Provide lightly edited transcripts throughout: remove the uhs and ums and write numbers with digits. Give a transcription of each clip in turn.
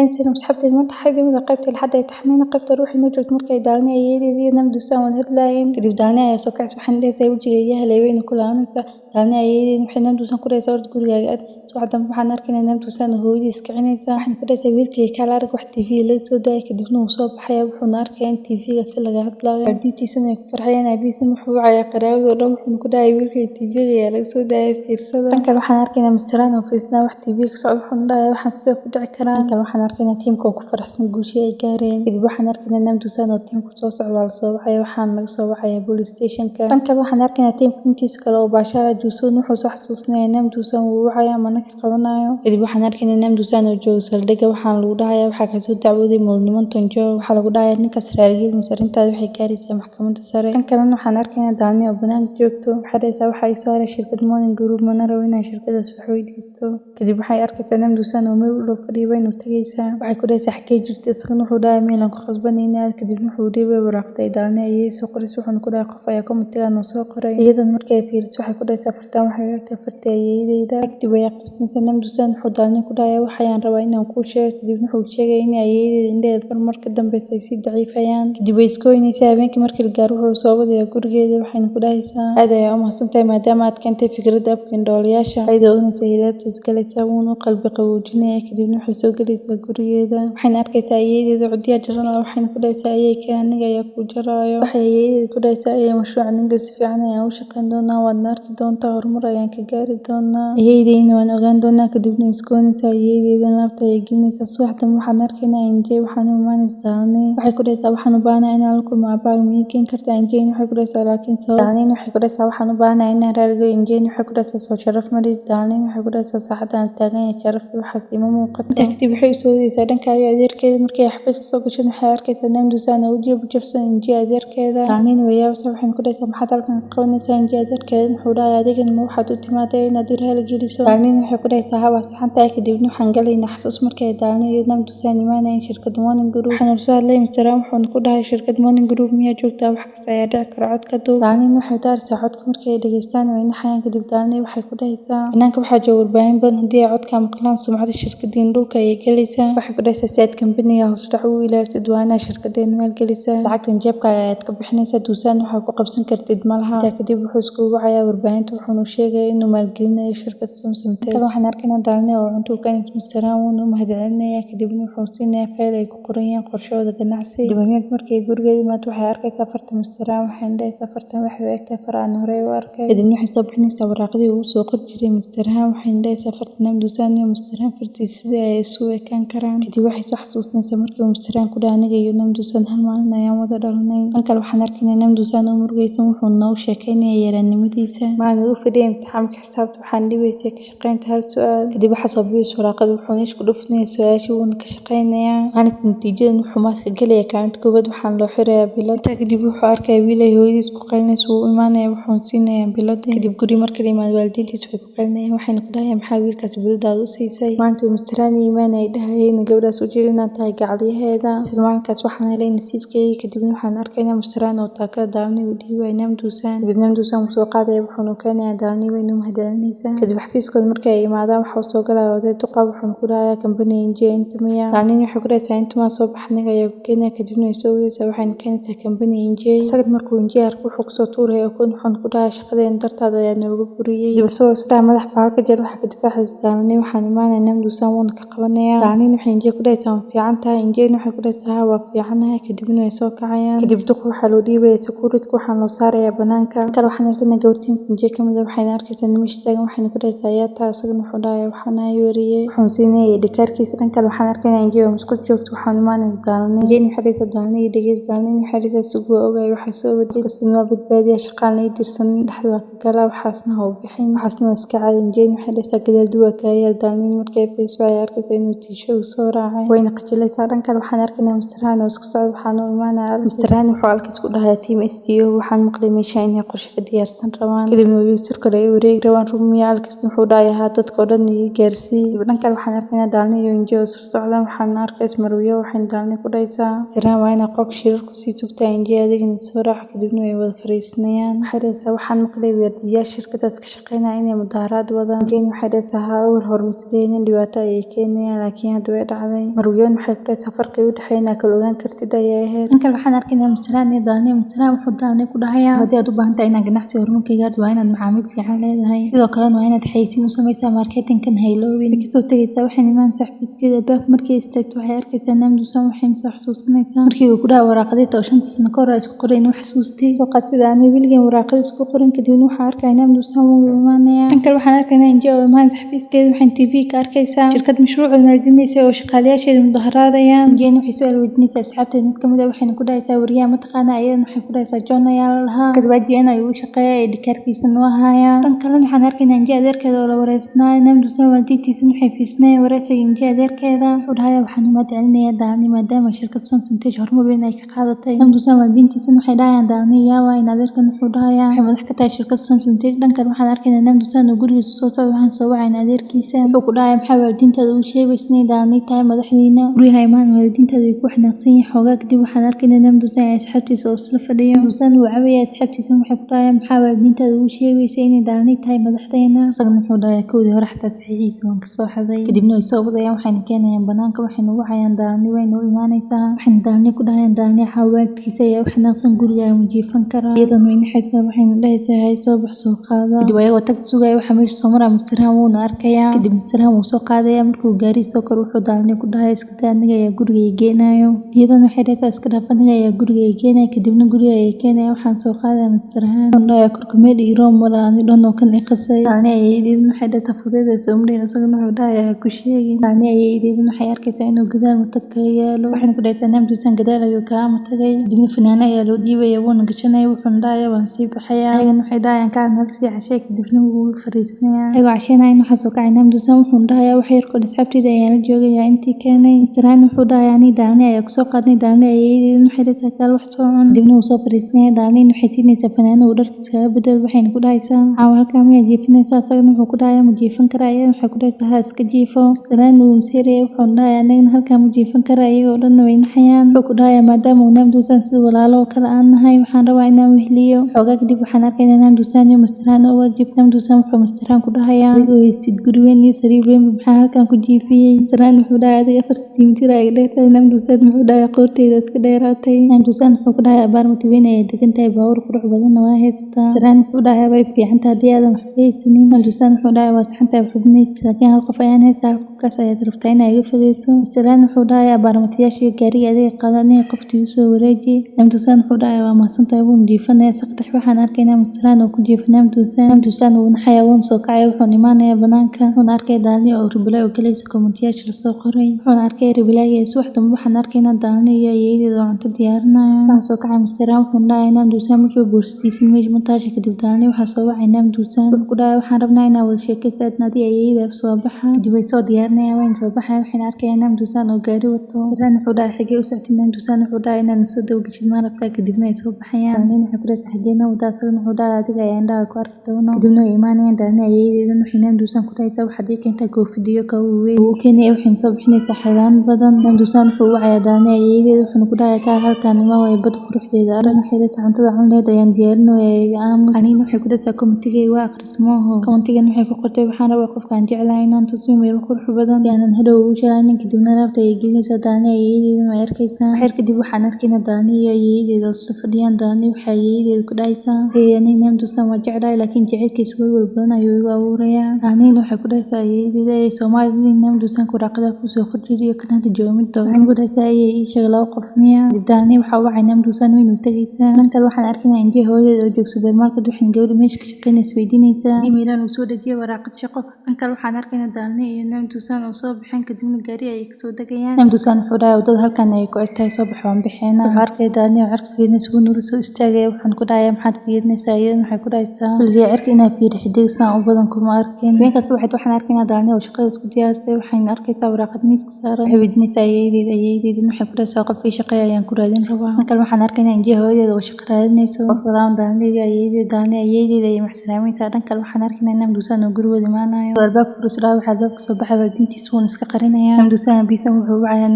سنة مسحبتي ما تحقق من قيبتي لحد يتحنين قيبت روحي نوجد مركي دالني أيدي نمدو سوا هدلاين كدب دالني يا سوكع سبحان الله سيوجي إياها لوين كل عنسة دالني أيدي نحن نمدو سان كل يسورد كل ياقد سو حتى waxaan arkaynaa inaan saan hooyadii iska cinaysa waxaan ku dhahay wiilkii kala arag wax TV la soo daay kadibna uu soo baxay wuxuu arkay in TV-ga si laga hadlayo ardiitiisana ku farxayeen aabiisana wuxuu wacay qaraabada dhan wuxuu ku dhahay wiilkii TV-ga yaa laga soo daayay fiirsada kan waxaan arkaynaa Mr. oo fiirsana wax TV-ga socod wuxuu dhahay waxaan sidoo ku dhici karaa kan waxaan arkaynaa tiimka ku faraxsan guushii ay gaareen kadib waxaan arkaynaa inaan saan oo tiimku soo socdo la soo baxay waxaan laga soo baxay police station-ka kan waxaan arkaynaa tiimka intiisa kale oo baashaara juusoon wuxuu soo xasuusnay inaan saan uu wacay ama ka qabanayo kadib waxaan arkaynaa inaan saan oo joogo saldhigga waxaan lagu dhahayaa waxa ka soo dacwooday mudniman tonjo waxa lagu dhahayaa ninka saraakiil masarintaada waxay gaaraysaa maxkamadda sare kan kalena waxaan arkaynaa Dani oo banaanka joogto waxay waxay soo haray shirkad Morning Group mana rabo inay shirkadaas wax weydiisto kadib waxay arkaysaa inaan saan oo meel loo fadhiyo inuu tagaysaa waxay ku dhahaysaa xagee jirtay isagana wuxuu dhahay meelan ku khasbanaynaa kadib wuxuu dhiibay waraaqday Dani ayay soo qoray wuxuu ku dhahay qof ayaa komitiga noo soo qoray iyadan markay fiiriso waxay ku dhahaysaa fartaan waxay rabtay fartay ayeeyda kadib way aqrisnaysaa inaan wuxuu Dani ku dhahay waxaan rabaa inaan ku sheego kadib wuxuu sheegay in ayeeyda indheed marka dambaysa ay si daciifayaan kadib way iskooynaysaa habeenkii markii la gaaro wuxuu soo waday gurigeeda waxayna ku dhahaysaa aad ay u mahadsantahay maadaama aad keentay fikradda abkin doolayaasha ayda oo sayidada isgalaysaa uuna qalbi qaboojinaya kadib wuxuu soo galaysaa gurigeeda waxayna arkaysaa ayeeyda cudiya jaran waxayna ku dhahaysaa ayay keen aniga ayaa ku jaraayo waxay ayeeyda ku dhahaysaa ayay mashruuc ninka si fiican ayaan u shaqayn doonaa waad arki doontaa horumar ayaan ka gaari doonaa ayeeyda waan ogaan doonaa kadibna iskoonaysa ayeeyda laabta ay gelinaysaa subaxdan waxaan arkaynaa injay waxaan u imaanaysaa waxay ku dhahaysaa waxaan u baahnaa inaan la kulmo aabbahay ma keen kartaa injay waxay ku dhahaysaa laakiin sabab Dani waxay ku dhahaysaa waxaan u baahnaa inaan raadiyo injay waxay ku dhahaysaa soo sharaf mari Dani waxay ku dhahaysaa saacadaan taagan yahay sharaf waxaas ima muuqato kadib waxay soo wadaysaa dhanka adeerkeeda markay xafiiska soo gashay waxay arkaysaa inaan saan oo jiib jabsan injay adeerkeeda Dani way yaabsan waxay ku dhahaysaa maxaad halkan qabanaysaa injay adeerkeeda wuxuu dhahay adigan ma waxaad u timaaday inaad raali geliso Dani waxay ku dhahaysaa haba saxantaa kadib waxaan galaynaa xasuus markay Dani iyo saan imaanayeen shirkadda Morning Group waxaan soo hadlay Mr. wuxuu ku dhahay shirkadda Morning Group miyaa joogtaa wax kasta ayaa dhici kara codka duub Dani waxay daaraysaa codka markay dhageystaan wayna xayaan kadib Dani waxay ku dhahaysaa inaanka waxaa jooga warbaahin badan haddii ay codka maqlaan sumcada shirkaddiin dhulka ayay galaysaa waxay ku dhahaysaa si aad kambaniga hoos dhac u ilaalisid waa inaad shirkaddeena maalgelisaa lacagtan jeebka ayaad ka bixinaysaa duusaan waxaa ku qabsan kartid malaha kadib wuxuu isku wacayaa warbaahinta wuxuuna sheegay inuu maalgelinayo shirkad Samsung waxaan arkaynaa Dani oo cunto u keenaysa Mr. wuuna u mahadcelinaya kadibna wuxuu siinayaa fayl ay ku qoran yihiin qorshahooda ganacsi dibadda markay gurigeeda imaado waxay arkaysaa farta Mr. waxayna dhahaysaa fartan waxay u egtahay far aan horey u arkay kadibna waxay soo bixinaysaa waraaqdii uu soo qori jiray Mr. waxayna dhahaysaa fartan Dusaan iyo Mr. fartiisa sidii ay isu ekaan karaan kadib waxay soo xasuusinaysaa markii uu Mr. ku dhahay aniga iyo Dusaan hal maalin ayaan wada dhalanay halkan waxaan arkaynaa Dusaan oo murugaysan wuxuu noo sheekaynayaa yaraannimadiisa maalin uu fadhiyay imtixaanka xisaabta waxaan dhibaysay ka shaqaynta hal su'aal kadib waxaa soo bixiyay waraaqada wuxuu isku dhufnay su'aashii uuna ka shaqaynayaa maalinta natiijada wuxuu maad ka galaya kaalinta koowaad waxaan loo xirayaa bilada kadib wuxuu arkaya wiil ay hooyadiis ku qalinayso uu imaanaya wuxuu siinayaa bilada kadib guri markii la yimaado waalidiintiis way ku qalinayaan waxayna ku dhahayaan maxaa wiilkaas biladaada u siisay maanta uu Mr. imaan ay dhahayeen gabadhaas u jeedin inaad tahay gacalyaheeda isla maalinkaas waxaan helay nasiibkayga kadibna waxaan arkaynaa Mr. oo taakada Dani u dhiibay Dusaan kadibna Dusaan wuxuu soo qaadaya wuxuuna keenayaa Dani wayna u mahadcelinaysaa kadib xafiiskooda markay ay imaadaan waxaa soo galaya oday duqa wuxuuna ku dhahayaa kambaniga injay inta miya Dani waxay ku dhahaysaa inta ma soo baxniga ayaa ku keenaya kadibna ay soo wadaysaa waxayna keenaysaa kambaniga injay isaga markuu injay arko wuxuu kusoo tuuraya wuxuuna ku dhahayaa shaqadeen dartaada ayaa nooga buriyay dib isagoo isdhaha madax baalka jar waxa ka difaacaysa Dani waxaan imaanaynaa Dusaan wuuna ka qabanayaa Dani waxay injay ku dhahaysaa waa fiican tahay injayna waxay ku dhahaysaa waa fiicanahay kadibna ay soo kacayaan kadib duqa waxaa loo dhiibaya security waxaan loo saarayaa banaanka kale waxaan arkaynaa gabartiin injay kamid ah waxayna arkaysaa nimash taagan waxayna ku dhahaysaa ayaa taa isagana wuxuu dhahayaa waxaan ahay wariyay wuxuu siinayay dhikaarkiisa dhan kale waxaan arkaynaa injay oo masku joogto waxaan imaanaysaa Dani injay waxay dhahaysaa Dani iyo dhageys Dani waxay dhahaysaa sugu ogaay waxay soo waday qasnimo badbaadiya shaqaan la dirsan dhexda waa ka gala waxaasna ha u bixin waxaasna iska caadi injay waxay dhahaysaa gadaal duwa kaayay Dani markay fiiso ay arkaysaa inuu tiisho soo raacay wayna qajilaysaa dhan kale waxaan arkaynaa Mr. oo isku socdo waxaan u imaanayaa Mr. wuxuu halkaas ku dhahayaa team STO waxaan maqlay meesha inay qorshe ka diyaarsan rabaan kadibna sirkale ay wareeg rabaan rumiyaal kasta wuxuu dhaayahaa dadka oo dhan iyo gaarsiin dhanka waxaan arkaynaa daalni iyo injiyo soo socdaan waxaan arkays marwiyo waxaan daalni ku dhaysaa siraan waa inaa qof shirar ku sii sugtaa injiyo adigina soo raax kadibna way wada fariisnayaan waxay dhaysaa waxaan maqlay waardiyaha shirkadaas ka shaqeynaya inay mudaharaad wadaan injiyo waxay dhaysaa hawl hormasleeyeen dhibaato ay keenayaan laakiin hadda way dhacday marwiyo waxay ku dhaysaa farqi u dhaxeynaa kala ogaan kartid ayay ahayd dhanka waxaan arkaynaa masiraan iyo daalni masiraan wuxuu daalni ku dhahayaa haddii aad u baahan tahay inaad ganacsi horumarkayga waa inaad macaamiil fiican leedahay sidoo kalena waa inaad xayeysiin u samaysaa marketingkan hayloobin kasoo tegaysaa waxay nimaan saxbiiskeeda albaabka markay istaagto waxay arkaysaa naamdusan waxayna soo xasuusanaysaa markii uu ku dhaha waraaqadii oo 5 sano ka hor isku qoray inuu xasuustay soo qaad sida aan weligeed waraaqada isku qorin kadibna waxaa arkay naamdusan wuu imaanaya dhanka waxaan arkaynaa injiyo oo imaan saxbiiskeeda waxay TV ka arkaysaa shirkad mashruuc maalgelinaysa oo shaqaalayaasheeda mudaharaadayaan injiyo waxay su'aal weydiinaysaa asxaabteeda mid kamid ah waxayna ku dhahaysaa wariyaha mataqaana ayadana waxay ku dhahaysaa John ayaa la lahaa kadibna ayuu shaqeeyaa ee dhikaarkiisa noo haya dhan kalena waxaan arkaynaa injiyo adeerkeeda oo la wareysanayo naamdusan waalidiintiisa waxay fiirsanayaan wareysiga injiyo adeerkeeda wuxuu dhahayaa waxaan u mahadcelinayaa daalni maadaama shirkad Sontintage horumar weyn ay ka qaadatay naamdusan waalidiintiisa waxay dhahayaan daalni yaa in adeerkan wuxuu dhahayaa waxay madax ka tahay shirkad Sontintage dhankan waxaan arkaynaa naamdusan oo gurigiisa soo socda waxaan soo wacaynaa adeerkiisa wuxuu ku dhahayaa maxaa waalidiintaada u sheegaysay daalni tahay madaxdiina guriga imaan waalidiintaada way ku xanaaqsan yihiin xoogaa kadib waxaan arkaynaa naamdusan ay asxaabtiisa oo isla fadhiyo naamdusan wuu caawiyay asxaabtiisa waxay ku dhahayaa maxaa waalidiintaada u sheegaysay inay daalni tahay madaxdeena isagana wuxuu dhahayaa kowdii hore xataa saxiixiisa waan kasoo xaday kadibna way soo wadayaan waxayna keenayaan banaanka waxayna ugu hayaan daalni wayna u imaanaysaa waxayna daalni ku dhahayaan daalni xawaalkiisa ayaa u xanaaqsan guriga ama jiifan karaa iyadan way naxaysaa waxayna dhahaysaa hay soo bax soo qaada kadib ayagoo tagta sugaya waxaa meesha soo maraa mastarhaan wuuna arkayaa kadib mastarhaan wuu soo qaadayaa markuu gaari soo kor wuxuu daalni ku dhahaya iska daa aniga ayaa guriga ay geenayo iyadan waxay dhahaysaa iska dhaaf aniga ayaa guriga ay geenaya kadibna guriga ay keenaya waxaan soo qaadaya mastarhaan wuxuu dhahayaa korka meel iroom wala ani dhan oo kan iqasay daalni ayay idiin waxay dhahaysaa fudeedaysa umdhayn isagana wuxuu dhahayaa ku sheegin daalni ayay idiin waxay arkaysaa inuu gadaal matag ka yaalo waxayna ku dhahaysaa naamdusan gadaal ayuu kaa matagay kadibna fanaana ayaa loo dhiibaya wuuna gashanaya wuxuuna dhahayaa waan sii baxayaa ayagana waxay dhahayaan kaan hal sii cashee kadibna wuu fariisanayaa ayagoo casheenayan waxaa soo kacay naamdusan wuxuuna dhahayaa wax yarkood asxaabteyda ayaan la joogayaa intii keenay mastarhaan wuxuu dhahayaa ani daalni ayaa kusoo qaadnay daalni ayay idiin waxay dhahaysaa kaal wax soo cun kadibna wuu soo fariisanaya daalniin waxay siinaysaa fanaana uu dharkiisa kaga bedel waxayna ku dhahaysaa caawa halkaa miyaa jiifinaysaa isagana wuxuu ku dhahayaa ma jiifan karaa iyadan waxay ku dhahaysaa ha iska jiifo mastarhaan wuu maseeraya wuxuuna dhahayaa anagana halkaa ma jiifan karaa iyagoo dhanna way naxayaan wuxuu ku dhahayaa maadaama uu naamdusan sida walaalo oo kale aan nahay waxaan rabaa inaan wehliyo xoogaa kadib waxaan arkaynaa naamdusan iyo mastarhaan oo waajib naamdusan wuxuu mastarhaan ku dhahayaa adigoo haystid guri weyn iyo sariir weyn maxaa halkan ku jiifiyey mastarhaan wuxuu dhahayaa adiga 4 sentiimitir ay dheertahay naamdusan wuxuu dhahayaa qoorteyda iska dheeraatay naamdusan wuxuu ku dhahayaa abaarmati weyn ayay degan tahay baawur qurux badanna waa haystaa mastarhaan wuxuu dhahayaa way fiican tahay haddii aadan waxba haysanin naamdusan wuxuu dhahayaa waa saxan tahay waxba maysid laakiin hal qof ayaan haystaa hal qofkaas ayaad rabtaa inaa iga fogeyso mastarhaan wuxuu dhahayaa abaarmatiyaasha iyo gaariga adiga qaada aniga qoftii usoo wareeji naamdusan wuxuu dhahayaa waa mahadsantahay wuuna jiifanaya saqdhex waxaan arkaynaa mastarhaan oo ku jiifa naamdusan wuu naxayaa wuuna soo kacaya wuxuuna imaanaya banaanka wuxuuna arkaya daalni oo ribilay oo galaysa kommentiyaasha lasoo qoray wuxuuna arkaya ribilaagii subax dambe waxaan arkaynaa daalni iyo ayeeyadeeda oo cunto diyaarinaya waxaan soo kacay mastarhaan wuxuuna dhahayaa naamdusan markii boorsidiisin meesha mataasha kadib daalni waxaa soo wacay naamdusan wuxuu ku dhahayaa waxaan rabnaa inaan wada sheekaysaadna adii ayeeyada soo baxa kadib way soo diyaarinayaan wayna soo baxaya waxayna arkayaan naamdusan oo gaari wato mastarhaan wuxuu dhahayaa xigee u socotay naamdusan wuxuu dhahayaa inaan soo dawgashid maa rabtaa kadibna ay soo baxayaan daalnin waxay ku dhahaysaa xageena wadaa isagana wuxuu dhahayaa adiga ayaa indhaha ku arki doono kadibna way imaanayaan daalni ayeeyadeedan waxay naamdusan ku dhahaysaa waxaad ii keentaa koofid iyo kabo weyn wuu keenaya waxayna soo bixinaysaa xayawaan badan naamdusan wuxuu wacayaa daalni ayeeyadeeda wuxuuna ku dhahayaa kaa halkaan ima way bad quruxdeeda aran waxay dhahaysaa cuntada cun leed ayaan diyaarinaya iga aamus aniina waxay ku dhahaysaa kommentiga waa akhrismooho kommentigan waxay ku qortay waxaan rabaa qofkaan jeclahay inaan tusiyo meel qurux badan si aanan hadhow ugu jeclaanin kadibna raabta ayay gelinaysaa daalni ayeeyadeedan way arkaysaa waxyar kadib waxaan arkaynaa daalni iyo ayeeyadeeda oo isla fadhiyaan daalni waxay ayeeyadeeda ku dhahaysaa hey aniga naamdusan waa jeclahay laakiin jacaylkiisa walwal badan ayuu igu abuurayaa daalniina waxay ku dhahaysaa ayeeyadeeda ee soomaalida naamdusan waraaqada kusoo qorjiriyo kan hadda joomida waxayna ku dhahaysaa ayay ii sheeg laba qof miya daalni waxaa u wacay naamdusan waynu tagaysaa dhankaad waxaan arkaynaa injiya hooyadeeda oo joogto supermarket waxayna gabadha meesha ka shaqeynaysa weydiinaysaa email uu soo dhajiyay waraaqad shaqo dhankaad waxaan arkaynaa daalni iyo naamdusan oo soo baxeen kadibna gaari ayay kasoo degayaan naamdusan wuxuu dhahayaa wadada halkan ayay ku egtahay soo bax waan bixeena wuxuu arkaya daalni oo cirka fiirinaysa wuu nula soo istaagaya waxaan ku dhahayaa maxaad fiirinaysaa iyadan waxay ku dhahaysaa weligay cirka inaa fiiri xidig saan u badan kuma arkin habeenkaas waxaan arkaynaa daalni oo shaqada isku diyaarsay waxayna arkaysaa waraaqad miiska saaran waxay weydiinaysaa ayeeyadeeda waxay ku dhahaysaa qof ii shaqeeya ayaan ku raadin rabaa dhankan waxaan arkaynaa injiya hooyadeeda oo shaqo raadinaysa oo salaam daalni iyo ayeeyadeeda daalni ayeeyadeeda ayeeyadeeda iyo maxsalaamaysa dhanka waxaan arkaynaa in Namdusan oo gurigood imaanayo albaabka furusada waxa albaabka soo baxay waalidiintiisa wuuna iska qarinaya Namdusan biisa wuxuu wacayaa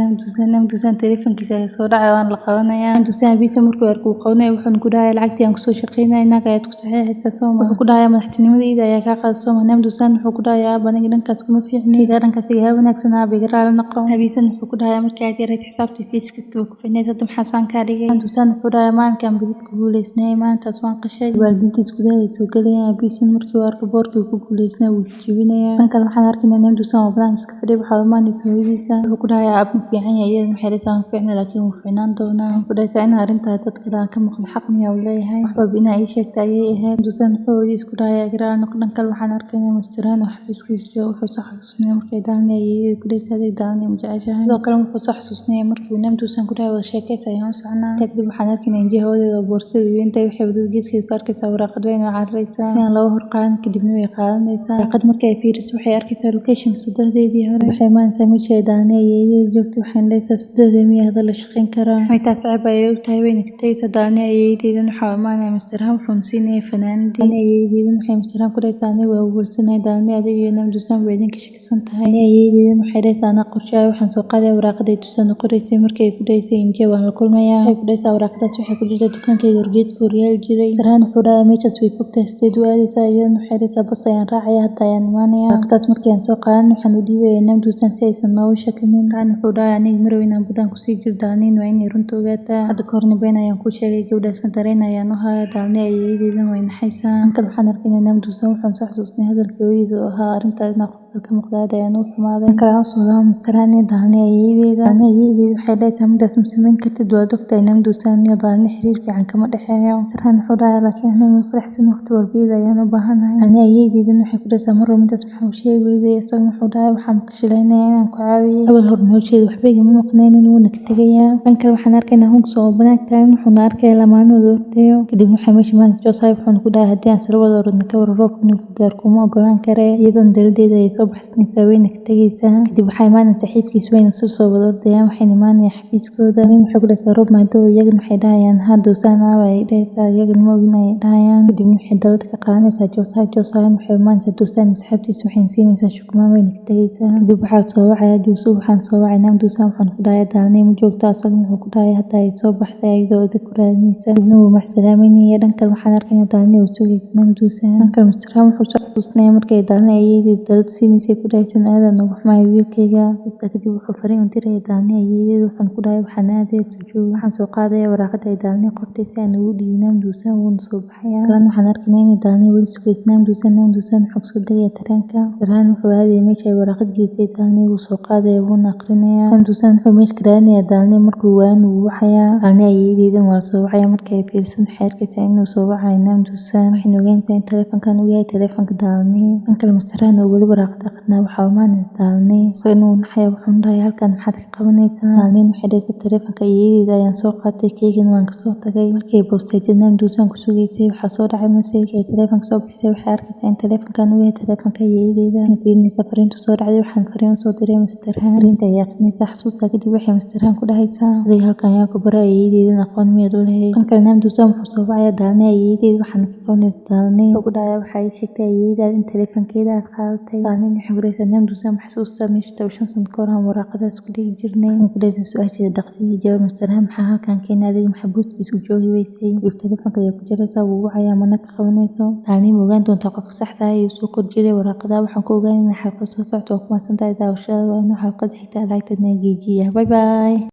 Namdusan telefonkiisa ayaa soo dhacay waan la qabanaya Namdusan biisa markuu arko uu qabanay wuxuu ku dhahay lacagtii aan kusoo shaqeynay inaga ayaad ku saxiixaysaa Sooma wuxuu ku dhahay madaxtinimada ayaa ka qaad Sooma Namdusan wuxuu ku dhahay aniga dhankaas kuma fiicni dhankaas iga wanaagsan biga raali noqon Habiisan wuxuu ku dhahay markii aad yareed xisaabtii fiiskiisa ku fiicneed hadda maxaa saan ka dhigay Namdusan wuxuu dhahay maalinkan bidid ku guuleysnay maantaas waan qashay waalidiintiisa gudaha soo galayaan Habiisan markii uu arko boorkii ku guuleysnay wuu jibinaya dhankan waxaan arkaynaa Namdusan oo badan iska fadhiyo waxa uu maanayso hooyadiisa wuxuu ku dhahay aab fiican yahay iyada maxay leedahay fiicnaa laakiin wuu fiicnaan doonaa wuxuu dhahay in arrinta dadka ka maqan xaq miyaa u leeyahay wax walba in ay sheegtay ayay ahayd Namdusan wuxuu hooyadiisa ku dhahay garaa dhankan waxaan arkaynaa mastaraan oo xafiiskiisa jooga wuxuu soo xasuusnay markay daalnay ayeeyada ku dhaysaday daalnay mujacashahay sidoo kale wuxuu soo xasuusnay markii Namdusan ku dhahay wada sheekaysa ayaan soconaa kadib waxaan arkaynaa in hooyada boorsada weynta waxay wadada geeskeeda ku arkaysaa waraaqad weyn oo carraysa in laba hor qaadan kadibna way qaadanaysaa waraaqad markay ay fiiriso waxay arkaysaa location saddexdeedii hore waxay maanaysaa meesha ay daalnay ayeeyada joogtay waxaan leeyahay saddexdeedii miyaa hadda la shaqayn karaa waxay taas ceeb ayay u tahay wayna ka tagaysaa daalnay ayeeyadeedan waxaa imaanaya mastarhaan wuxuuna siinaya fanaanadii ayeeyadeedan waxay mastarhaan ku dhahaysaa aniga waa uguursanahay daalnay adiga iyo Namdusan way idinka shakisan tahay ayeeyadeedan waxay dhahaysaa anaa qorshahay waxaan soo qaadaya waraaqaday Tusan u qoraysay markii ay ku dhahaysay injee waan la kulmayaa waxay ku dhahaysaa waraaqadaas waxay ku jirtaa dukaankayga horgeedka horyaal jiray mastarhaan wuxuu dhahay meeshaas way fogtahay sideed u aadaysaa iyadana waxay dhahaysaa bas ayaan raacaya hadda ayaan imaanaya waraaqadaas markii aan soo qaadan waxaan u dhiibayaa Namdusan si aysan noogu shakinin wuxuu dhahay aniga marow inaan badan kusii jiro daalnin waa inay runta ogaataa hadda ka horna been ayaan kuu sheegay gabadhaasna dareen ayaan u haya daalnay ayeeyadeedan way naxaysaa dhankan waxaan arkaynaa Namdusan wuxuun soo xasuusnay hadalkii hooyadiisa oo ahaa arrintaas inaa qofka ka muuqda ayaan u xumaaday dhanka aan soo laa mastaraan iyo daalnay ayeeyadeeda waxay dhahaysaa midaas ma samayn kartid waa ogtahay Namdusan iyo daalnay xiriir fiican kama dhexeeyo mastaraan wuxuu dhahay laakiin aniga ma faraxsan waqti walba ayaan u baahanahay daalnay ayeeyadeedan waxay ku dhahaysaa marrow midaas maxaa u sheegi weyday isagana wuxuu dhahay waxaan ka shilaynaya inaan ku caawiyay awal hor nolosheeda waxba igama maqnaynin wuuna ka tegayaa dhankan waxaan arkaynaa hunks oo banaag taagan wuxuuna arkayaa lamaanooda horteeyo kadibna waxay meesha maanta Joseph wuxuuna ku dhahay haddii aan sala wada orodna ka wara roobka inuu ku gaar kuma ogolaan kare iyadan daladeeda ayay soo baxsanaysaa wayna ka tegaysaa kadib waxay imaanaysaa saaxiibkiis wayna soo wada ordayaan waxayna imaanayaan xafiiskooda nin waxay ku dhahaysaa roob maadoo iyagana waxay dhahayaan Dusan aawa ay dhahaysaa iyagana ma ogin ay dhahayaan kadibna waxay dalada ka qaadanaysaa Joseph waxay imaanaysaa Dusan asxaabtiisa waxayna siinaysaa shukumaan wayna ka tegaysaa kadib waxaa soo wacaya Joseph waxaan soo wacay Namdusan waxaan ku dhahay daalnay ma joogto asagana wuxuu ku dhahay hadda ay soo baxday ayadoo ku raadinaysa kadibna wuu maxsalaameynaya dhankan waxaan arkaynaa daalnay oo sugaysa Namdusan dhankan mastarhaan wuxuu soo xasuusnaya markay daalnay ayeeyadeeda dalad siinaysay ku dhahaysan aadan ugu xumahay wiilkayga kadib wuxuu fariin u diraya daalnay ayeeyadeeda waxaan ku dhahay waxaan aadaya sujuud waxaan soo qaadaya waraaqada ay daalnay qortay si aan ugu dhiibin Namdusan wuuna soo baxaya kalan waxaan arkaynaa in daalnay weli sugaysa Namdusan wuxuu soo degaya tareenka mastarhaan wuxuu aadaya meesha ay waraaqad geysay daalnay wuu soo qaadaya wuuna aqrinaya Namdusan wuxuu meesha ka raadinaya daalnay markuu waan uu waxaya daalnay ayeeyadeedan waa soo wacaya markii ay fiirsan waxay arkaysaa inuu soo wacayo Namdusan waxayna ogaanaysaa in telefonkan uu yahay telefonka daalnay dhankan mastarhaan oo weli waraaqada aqrinaa waxaa imaanaysa daalnay isagana wuu naxaya wuxuu dhahay halkan maxaad ka qabanaysaa daalnay waxay dhahaysaa telefonka ayeeyadeeda ayaan soo qaatay keygana waan kasoo tagay markii boostayjada Namdusan ku sugaysay waxaa soo dhacay message ay telefonka soo bixisay waxay arkaysaa in telefonkan uu yahay telefonka ayeeyadeeda waxay fiirinaysaa fariinta soo dhacday waxaan fariin usoo diray mastarhaan fariinta ayay aqrinaysaa xasuusta kadib waxay mastarhaan ku dhahaysaa adiga halkan ayaa ku bara ayeeyadeedan aqoon miyaad u lahayd dhankan Namdusan wuxuu soo wacaya daalnay ayeeyadeeda waxaana ka qabanaysa daalnay wuxuu ku dhahay waxay sheegtay ayeeyadeeda in telefonkeeda aad qaadatay daalnay waxay guraysaa Namdusan xasuusta meesha 5 sano ka hor aan waraaqadaas ku dhigi jirnay ku dhahaysaa su'aasheeda dhaqsiga jawaab mastarhaan maxaa halkan keenay adiga maxaa buuskiisa u joogi weysay dib telefonka ayay ku jiraysaa wuu wacaya mana ka qabanayso daalnay ma ogaan doontaa qofka saxda ah iyo soo kor jiray waraaqadaha waxaan ku ogaanaynaa xalqad soo socota oo ku maasantahay daawashada waa inuu xalqad xigta lacagta nageejiya bye bye